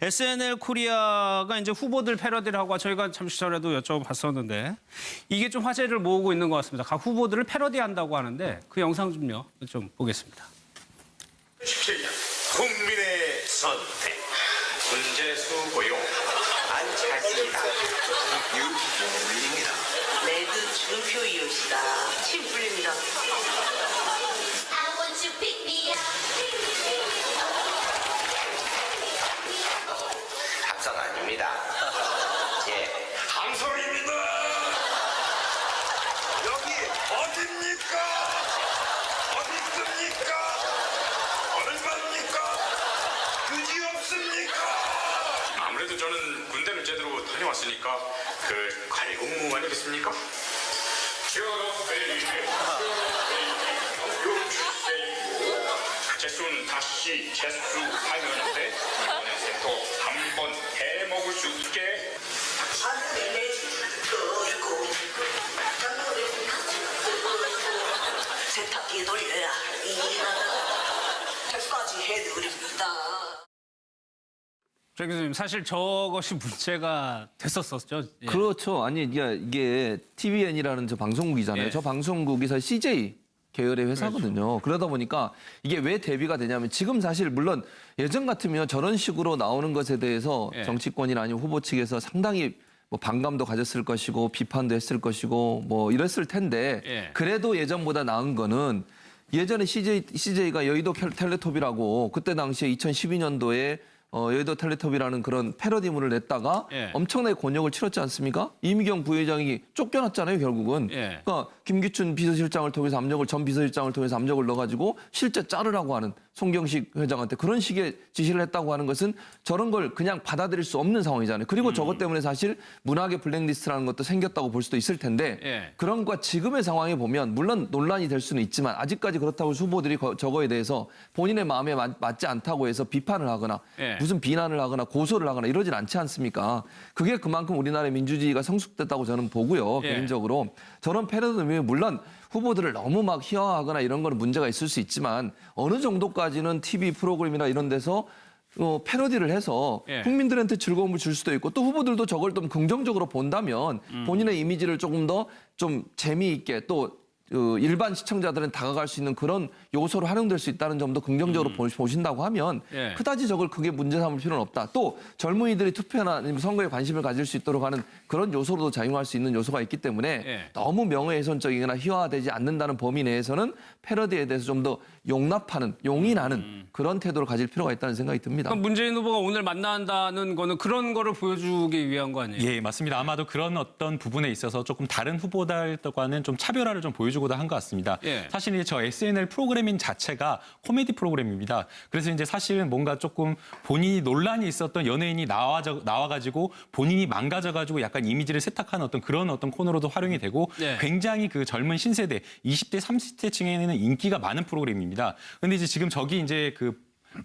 SNL 코리아가 이제 후보들 패러디를 하고 저희가 잠시 전에도 여쭤봤었는데 이게 좀 화제를 모으고 있는 것 같습니다. 각 후보들을 패러디한다고 하는데 그 영상 좀 보겠습니다. 17년 국민의 선택 문재수 고용 안찰습니다. 유병민입니다. 레드 준표 이웃이다. 침 풀립니다. I want you pick me up. 합성 아닙니다. 예. 강솔입니다. 여기 어딥니까? 어디 있습니까? 어딜 갑니까? 그지 없습니까? 아무래도 저는 군대를 제대로 다녀왔으니까 그 관리공무 아니겠습니까? 재수는 다시 재수하는데 이번에 또 한 번 해먹을 수 있게 하늘에 내주도 있고 땅굴에 세탁기 돌려야 이나까지 해드립니다. 정 교수님, 사실 저것이 문제가 됐었었죠. 예. 그렇죠. 아니 이게 TVN이라는 저 방송국이잖아요. 예. 저 방송국이 사실 CJ 계열의 회사거든요. 그렇죠. 그러다 보니까 이게 왜 대비가 되냐면 지금 사실 물론 예전 같으면 저런 식으로 나오는 것에 대해서 예. 정치권이나 아니면 후보 측에서 상당히 뭐 반감도 가졌을 것이고 비판도 했을 것이고 뭐 이랬을 텐데 예. 그래도 예전보다 나은 거는 예전에 CJ가 여의도 텔레토비라고 그때 당시에 2012년도에 여의도 텔레토비라는 그런 패러디물을 냈다가 예. 엄청나게 곤욕을 치렀지 않습니까? 이미경 부회장이 쫓겨났잖아요, 결국은. 예. 그러니까 김기춘 비서실장을 통해서 전 비서실장을 통해서 압력을 넣어가지고 실제 자르라고 하는 송경식 회장한테 그런 식의 지시를 했다고 하는 것은 저런 걸 그냥 받아들일 수 없는 상황이잖아요. 그리고 저것 때문에 사실 문학의 블랙리스트라는 것도 생겼다고 볼 수도 있을 텐데 예. 그런 것과 지금의 상황에 보면 물론 논란이 될 수는 있지만 아직까지 그렇다고 후보들이 저거에 대해서 본인의 마음에 맞지 않다고 해서 비판을 하거나 예. 무슨 비난을 하거나 고소를 하거나 이러진 않지 않습니까? 그게 그만큼 우리나라의 민주주의가 성숙됐다고 저는 보고요. 예. 개인적으로. 저런 패러디는 물론 후보들을 너무 막 희화화하거나 이런 거는 문제가 있을 수 있지만 어느 정도까지는 TV 프로그램이나 이런 데서 패러디를 해서 예. 국민들한테 즐거움을 줄 수도 있고 또 후보들도 저걸 좀 긍정적으로 본다면 본인의 이미지를 조금 더 좀 재미있게 또 일반 시청자들은 다가갈 수 있는 그런 요소로 활용될 수 있다는 점도 긍정적으로 보신다고 하면 예. 그다지 저걸 크게 문제 삼을 필요는 없다. 또 젊은이들이 투표나 아니면 선거에 관심을 가질 수 있도록 하는 그런 요소로도 작용할 수 있는 요소가 있기 때문에 예. 너무 명예훼손적이거나 희화화되지 않는다는 범위 내에서는 패러디에 대해서 좀 더 용납하는, 용인하는 그런 태도를 가질 필요가 있다는 생각이 듭니다. 그럼 문재인 후보가 오늘 만난다는 거는 그런 거를 보여주기 위한 거 아니에요? 예, 맞습니다. 아마도 그런 어떤 부분에 있어서 조금 다른 후보들과는 좀 차별화를 좀 보여주고도 한 것 같습니다. 예. 사실 이제 저 SNL 프로그래밍 자체가 코미디 프로그램입니다. 그래서 이제 사실은 뭔가 조금 본인이 논란이 있었던 연예인이 나와가지고 본인이 망가져가지고 약간 이미지를 세탁하는 어떤 그런 어떤 코너로도 활용이 되고 예. 굉장히 그 젊은 신세대 20대, 30대층에는 인기가 많은 프로그램입니다. 근데 이제 지금 저기 이제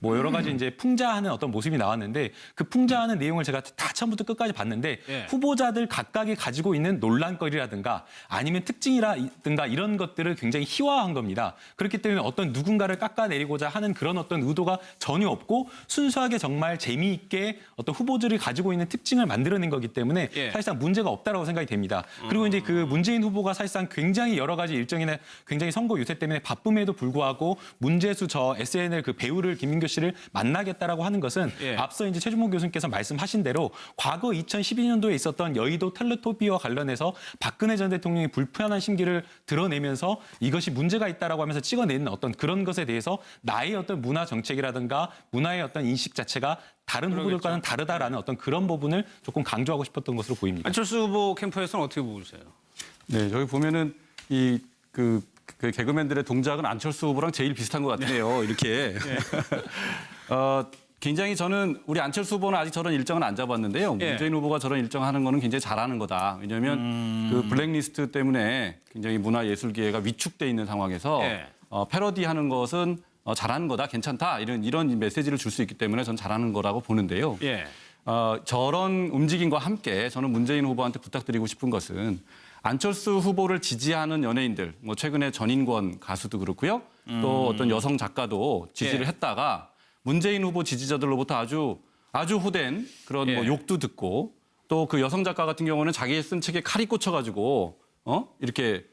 뭐 여러 가지 이제 풍자하는 어떤 모습이 나왔는데 그 풍자하는 내용을 제가 다 처음부터 끝까지 봤는데 예. 후보자들 각각이 가지고 있는 논란거리라든가 아니면 특징이라든가 이런 것들을 굉장히 희화화한 겁니다. 그렇기 때문에 어떤 누군가를 깎아내리고자 하는 그런 어떤 의도가 전혀 없고 순수하게 정말 재미있게 어떤 후보들이 가지고 있는 특징을 만들어낸 거기 때문에 예. 사실상 문제가 없다라고 생각이 됩니다. 그리고 이제 그 문재인 후보가 사실상 굉장히 여러 가지 일정이나 굉장히 선거 유세 때문에 바쁨에도 불구하고 문재수 저 SNL 그 배우를 김민교 씨를 만나겠다라고 하는 것은 예. 앞서 이제 최준봉 교수님께서 말씀하신 대로 과거 2012년도에 있었던 여의도 텔레토비와 관련해서 박근혜 전 대통령이 불편한 심기를 드러내면서 이것이 문제가 있다라고 하면서 찍어내는 어떤 그런 것에 대해서 나의 어떤 문화 정책이라든가 문화의 어떤 인식 자체가 다른 후보들과는 다르다라는 어떤 그런 부분을 조금 강조하고 싶었던 것으로 보입니다. 안철수 후보 캠프에서는 어떻게 보세요? 네, 저기 보면은 그 개그맨들의 동작은 안철수 후보랑 제일 비슷한 것 같네요. 이렇게. 굉장히 저는 우리 안철수 후보는 아직 저런 일정은 안 잡았는데요. 예. 문재인 후보가 저런 일정하는 거는 굉장히 잘하는 거다. 왜냐하면 그 블랙리스트 때문에 굉장히 문화예술계가 위축돼 있는 상황에서 예. 패러디하는 것은 잘하는 거다, 괜찮다 이런 메시지를 줄 수 있기 때문에 저는 잘하는 거라고 보는데요. 예. 저런 움직임과 함께 저는 문재인 후보한테 부탁드리고 싶은 것은 안철수 후보를 지지하는 연예인들, 뭐 최근에 전인권 가수도 그렇고요. 또 어떤 여성 작가도 지지를 예. 했다가 문재인 후보 지지자들로부터 아주 아주 호된 그런 뭐 예. 욕도 듣고 또 그 여성 작가 같은 경우는 자기 쓴 책에 칼이 꽂혀가지고 이렇게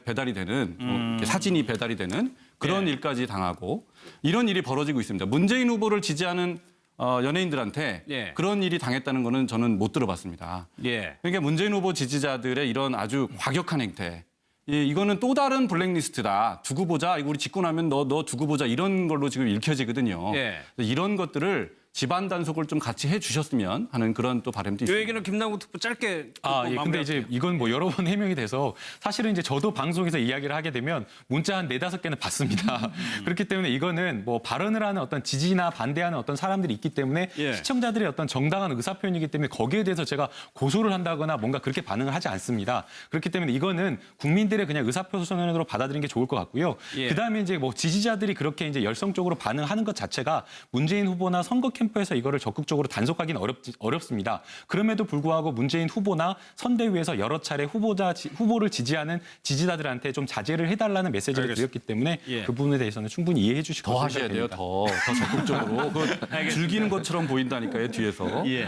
배달이 되는 이렇게 사진이 배달이 되는 그런 예. 일까지 당하고 이런 일이 벌어지고 있습니다. 문재인 후보를 지지하는 연예인들한테 예. 그런 일이 당했다는 거는 저는 못 들어봤습니다. 예. 그러니까 문재인 후보 지지자들의 이런 아주 과격한 행태. 이거는 또 다른 블랙리스트다. 두고 보자. 이거 우리 짓고 나면 너 두고 보자. 이런 걸로 지금 읽혀지거든요. 예. 이런 것들을 집안 단속을 좀 같이 해 주셨으면 하는 그런 또 바람도 이 있습니다. 얘기는 김남국 특보 짧게 듣고 아, 예. 근데 마무리할게요. 이제 이건 뭐 여러 번 해명이 돼서 사실은 이제 저도 방송에서 이야기를 하게 되면 문자 한 4-5개는 받습니다. 그렇기 때문에 이거는 뭐 발언을 하는 어떤 지지나 반대하는 어떤 사람들이 있기 때문에 예. 시청자들의 어떤 정당한 의사표현이기 때문에 거기에 대해서 제가 고소를 한다거나 뭔가 그렇게 반응을 하지 않습니다. 그렇기 때문에 이거는 국민들의 그냥 의사표현으로 받아들이는 게 좋을 것 같고요. 예. 그다음에 이제 뭐 지지자들이 그렇게 이제 열성적으로 반응하는 것 자체가 문재인 후보나 선거 캠프에서 이거를 적극적으로 단속하기는 어렵습니다. 그럼에도 불구하고 문재인 후보나 선대위에서 여러 차례 후보를 지지하는 지지자들한테 좀 자제를 해달라는 메시지를 알겠습니다. 드렸기 때문에 예. 그 부분에 대해서는 충분히 이해해 주실 더 거라고 하셔야 돼요. 생각됩니다. 더 적극적으로. 그거 즐기는 것처럼 보인다니까요. 뒤에서. 예.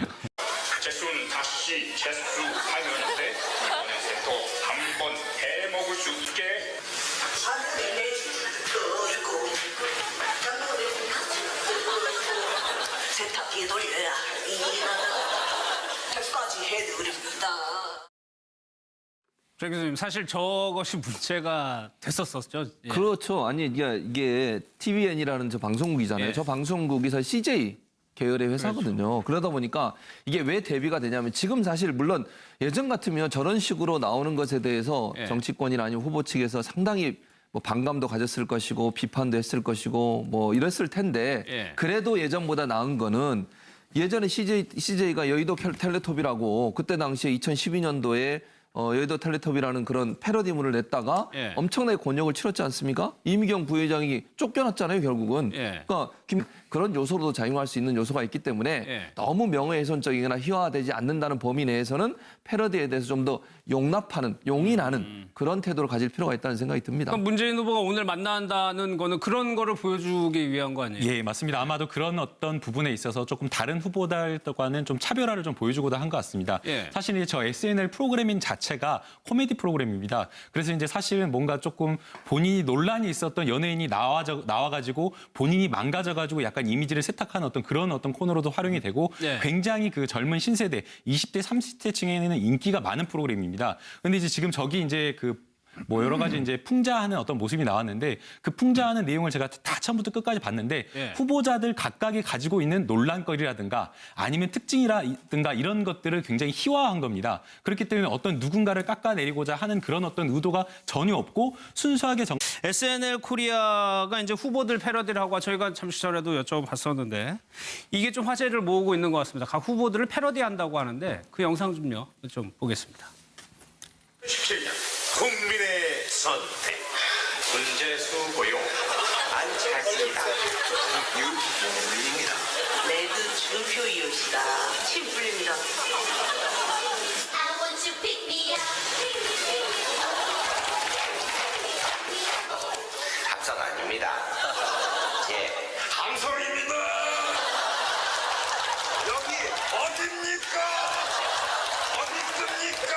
재수는 다시 재수하는데 이번에 또 한번 해먹을 수 있게 세탁기 돌려야 이까지 해드립니다. 조 교수님, 사실 저것이 문제가 됐었었죠. 예. 그렇죠. 아니 이게 TVN이라는 저 방송국이잖아요. 예. 저 방송국이 사실 CJ 계열의 회사거든요. 그러다 보니까 이게 왜 대비가 되냐면 지금 사실 물론 예전 같으면 저런 식으로 나오는 것에 대해서 예. 정치권이나 아니면 후보 측에서 상당히 뭐 반감도 가졌을 것이고 비판도 했을 것이고 뭐 이랬을 텐데 예. 그래도 예전보다 나은 거는 예전에 CJ가 여의도 텔레토비라고 그때 당시에 2012년도에 여의도 텔레토비라는 그런 패러디물을 냈다가 예. 엄청나게 곤욕을 치렀지 않습니까? 이미경 부회장이 쫓겨났잖아요, 결국은. 예. 그러니까 그런 요소로도 작용할 수 있는 요소가 있기 때문에 예. 너무 명예훼손적이거나 희화화되지 않는다는 범위 내에서는 패러디에 대해서 좀 더 용납하는, 용인하는 그런 태도를 가질 필요가 있다는 생각이 듭니다. 그럼 문재인 후보가 오늘 만난다는 거는 그런 거를 보여주기 위한 거 아니에요? 예, 맞습니다. 아마도 그런 어떤 부분에 있어서 조금 다른 후보들과는 좀 차별화를 좀 보여주고도 한 것 같습니다. 예. 사실 이제 저 SNL 프로그래밍 자체가 코미디 프로그램입니다. 그래서 이제 사실은 뭔가 조금 본인이 논란이 있었던 연예인이 나와가지고 본인이 망가져가지고 약간 이미지를 세탁하는 어떤 그런 어떤 코너로도 활용이 되고 예. 굉장히 그 젊은 신세대 20대, 30대층에는 인기가 많은 프로그램입니다. 근데 이제 지금 저기 이제 뭐 여러 가지 이제 풍자하는 어떤 모습이 나왔는데 그 풍자하는 내용을 제가 다 처음부터 끝까지 봤는데 예. 후보자들 각각이 가지고 있는 논란거리라든가 아니면 특징이라든가 이런 것들을 굉장히 희화화한 겁니다. 그렇기 때문에 어떤 누군가를 깎아내리고자 하는 그런 어떤 의도가 전혀 없고 순수하게 SNL 코리아가 이제 후보들 패러디를 하고 저희가 잠시 전에도 여쭤봤었는데 이게 좀 화제를 모으고 있는 것 같습니다. 각 후보들을 패러디한다고 하는데 그 영상 좀 보겠습니다. 17년 국민의 선택 문재수 고용 안철수입니다. 유입니다. 레드 주표 이웃이다. 침 풀립니다. I want you pick me up. 항상 아닙니다. 예. 강설입니다. 여기 어딥니까? 어디 있습니까?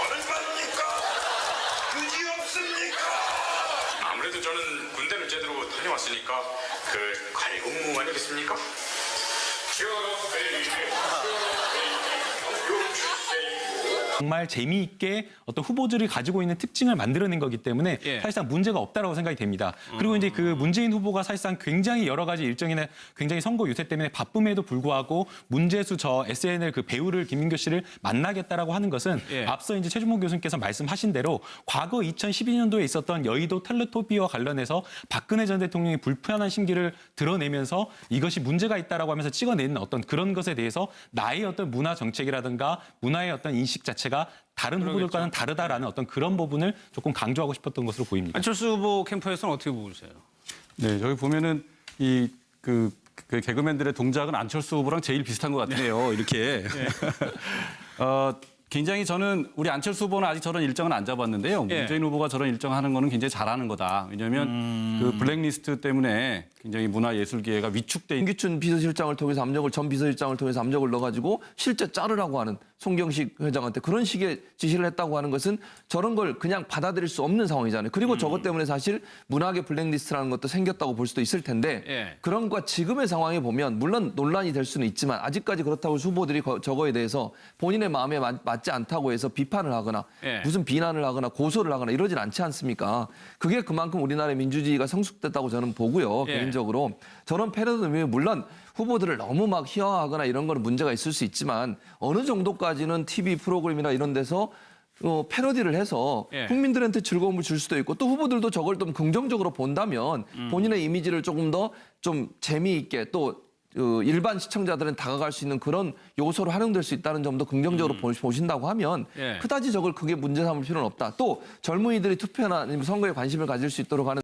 얼마입니까? 그지 없습니까? 아무래도 저는 군대를 제대로 다녀왔으니까 그 칼군무 아니겠습니까? 정말 재미있게 어떤 후보들이 가지고 있는 특징을 만들어낸 거기 때문에 예. 사실상 문제가 없다라고 생각이 됩니다. 그리고 이제 그 문재인 후보가 사실상 굉장히 여러 가지 일정이나 굉장히 선거 유세 때문에 바쁨에도 불구하고 문재수 저 SNL 그 배우를 김민교 씨를 만나겠다라고 하는 것은 예. 앞서 이제 최준목 교수님께서 말씀하신 대로 과거 2012년도에 있었던 여의도 텔레토비와 관련해서 박근혜 전 대통령이 불편한 심기를 드러내면서 이것이 문제가 있다라고 하면서 찍어내는 어떤 그런 것에 대해서 나의 어떤 문화 정책이라든가 문화의 어떤 인식 자체가 다른 후보들과는 다르다라는 어떤 그런 부분을 조금 강조하고 싶었던 것으로 보입니다. 안철수 후보 캠프에서는 어떻게 보세요? 네, 저기 보면은 그 개그맨들의 동작은 안철수 후보랑 제일 비슷한 것 같네요. 이렇게. 굉장히 저는 우리 안철수 후보는 아직 저런 일정은 안 잡았는데요. 예. 문재인 후보가 저런 일정하는 거는 굉장히 잘하는 거다. 왜냐하면 그 블랙리스트 때문에 굉장히 문화예술계가 위축돼 있는. 김기춘 비서실장을 통해서 전 비서실장을 통해서 압력을 넣어가지고 실제 자르라고 하는 송경식 회장한테 그런 식의 지시를 했다고 하는 것은 저런 걸 그냥 받아들일 수 없는 상황이잖아요. 그리고 저것 때문에 사실 문학의 블랙리스트라는 것도 생겼다고 볼 수도 있을 텐데 예. 그런 것과 지금의 상황에 보면 물론 논란이 될 수는 있지만 아직까지 그렇다고 후보들이 저거에 대해서 본인의 마음에 맞지 않다고 해서 비판을 하거나 예. 무슨 비난을 하거나 고소를 하거나 이러진 않지 않습니까? 그게 그만큼 우리나라의 민주주의가 성숙됐다고 저는 보고요. 예. 개인적으로. 저런 패러디는 물론 후보들을 너무 막 희화화하거나 이런 거는 문제가 있을 수 있지만 어느 정도까지는 TV 프로그램이나 이런 데서 패러디를 해서 예. 국민들한테 즐거움을 줄 수도 있고 또 후보들도 저걸 좀 긍정적으로 본다면 본인의 이미지를 조금 더 좀 재미있게 또 일반 시청자들은 다가갈 수 있는 그런 요소로 활용될 수 있다는 점도 긍정적으로 보신다고 하면 예. 그다지 저걸 크게 문제 삼을 필요는 없다. 또 젊은이들이 투표나 아니면 선거에 관심을 가질 수 있도록 하는